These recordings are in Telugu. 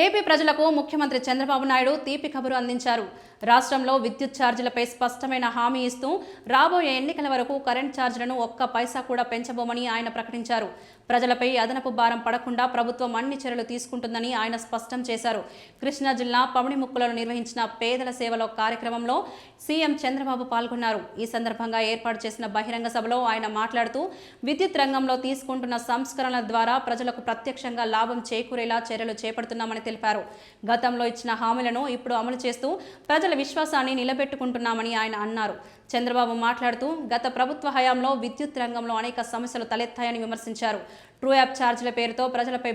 ఏపీ ప్రజలకు ముఖ్యమంత్రి చంద్రబాబు నాయుడు తీపి కబురు అందించారు. రాష్ట్రంలో విద్యుత్ ఛార్జీలపై స్పష్టమైన హామీ ఇస్తూ రాబోయే ఎన్నికల వరకు కరెంట్ ఛార్జీలను ఒక్క పైసా కూడా పెంచబోమని ఆయన ప్రకటించారు. ప్రజలపై అదనపు భారం పడకుండా ప్రభుత్వం అన్ని చర్యలు తీసుకుంటుందని ఆయన స్పష్టం చేశారు. కృష్ణా జిల్లా పవణిముక్కులలో నిర్వహించిన పేదల సేవలో కార్యక్రమంలో సీఎం చంద్రబాబు పాల్గొన్నారు. ఈ సందర్భంగా ఏర్పాటు చేసిన బహిరంగ సభలో ఆయన మాట్లాడుతూ విద్యుత్ రంగంలో తీసుకుంటున్న సంస్కరణల ద్వారా ప్రజలకు ప్రత్యక్షంగా లాభం చేకూరేలా చర్యలు చేపడుతున్నామని తెలిపారు. గతంలో ఇచ్చిన హామీలను ఇప్పుడు అమలు చేస్తూ ప్రజల విశ్వాసాన్ని నిలబెట్టుకుంటున్నామని ఆయన అన్నారు. చంద్రబాబు మాట్లాడుతూ గత ప్రభుత్వ హయాంలో విద్యుత్ రంగంలో అనేక సమస్యలు తలెత్తాయని విమర్శించారు. ట్రూ యాప్ ఛార్జీల పేరుతో ప్రజలపై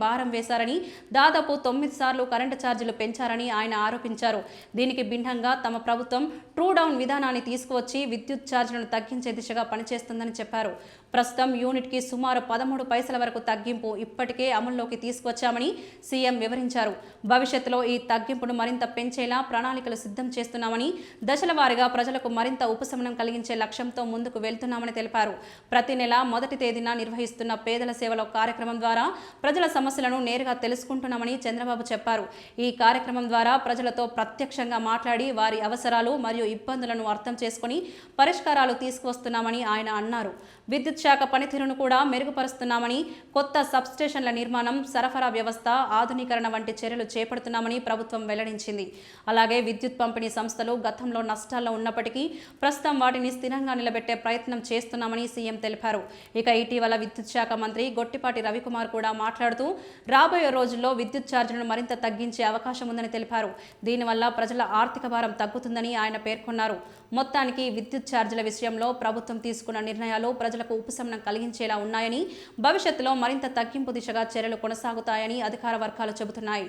భారం వేశారని, దాదాపు 9 సార్లు కరెంటు ఛార్జీలు పెంచారని ఆయన ఆరోపించారు. దీనికి భిన్నంగా తమ ప్రభుత్వం ట్రూ డౌన్ విధానాన్ని తీసుకువచ్చి విద్యుత్ ఛార్జీలను తగ్గించే దిశగా పనిచేస్తుందని చెప్పారు. ప్రస్తుతం యూనిట్కి సుమారు 13 పైసల వరకు తగ్గింపు ఇప్పటికే అమల్లోకి తీసుకొచ్చామని సీఎం వివరించారు. భవిష్యత్తులో ఈ తగ్గింపును మరింత పెంచేలా ప్రణాళికలు సిద్ధం చేస్తున్నామని, దశల వారీగా ప్రజలకు మరింత ఉపశమనం కలిగించే లక్ష్యంతో ముందుకు వెళ్తున్నామని తెలిపారు. ప్రతి నెల మొదటి తేదీన నిర్వహిస్తున్న పేదల సేవలో కార్యక్రమం ద్వారా ప్రజల సమస్యలను నేరుగా తెలుసుకుంటున్నామని చంద్రబాబు చెప్పారు. ఈ కార్యక్రమం ద్వారా ప్రజలతో ప్రత్యక్షంగా మాట్లాడి వారి అవసరాలు మరియు ఇబ్బందులను అర్థం చేసుకుని పరిష్కారాలు తీసుకువస్తున్నామని ఆయన అన్నారు. విద్యుత్ శాఖ పనితీరును కూడా మెరుగుపరుస్తున్నామని, కొత్త సబ్స్టేషన్ల నిర్మాణం, సరఫరా వ్యవస్థ ఆధునీకరణ వంటి చర్యలు చేపడుతున్నామని ప్రభుత్వం వెల్లడించింది. అలాగే విద్యుత్ పంపిణీ సంస్థలు గతంలో నష్టాల్లో ఉన్నప్పటికీ ప్రస్తుతం వాటిని స్థిరంగా నిలబెట్టే ప్రయత్నం చేస్తున్నామని సీఎం తెలిపారు. ఇక ఇటీవల విద్యుత్ శాఖ మంత్రి గొట్టిపాటి రవికుమార్ కూడా మాట్లాడుతూ రాబోయే రోజుల్లో విద్యుత్ ఛార్జీలను మరింత తగ్గించే అవకాశం ఉందని తెలిపారు. దీనివల్ల ప్రజల ఆర్థిక భారం తగ్గుతుందని ఆయన పేర్కొన్నారు. మొత్తానికి విద్యుత్ ఛార్జీల విషయంలో ప్రభుత్వం తీసుకున్న నిర్ణయాలు ప్రజలకు ఉపశమనం కలిగించేలా ఉన్నాయని, భవిష్యత్తులో మరింత తగ్గింపు దిశగా చర్యలు కొనసాగుతాయని అధికార వర్గాలు చెబుతున్నాయి.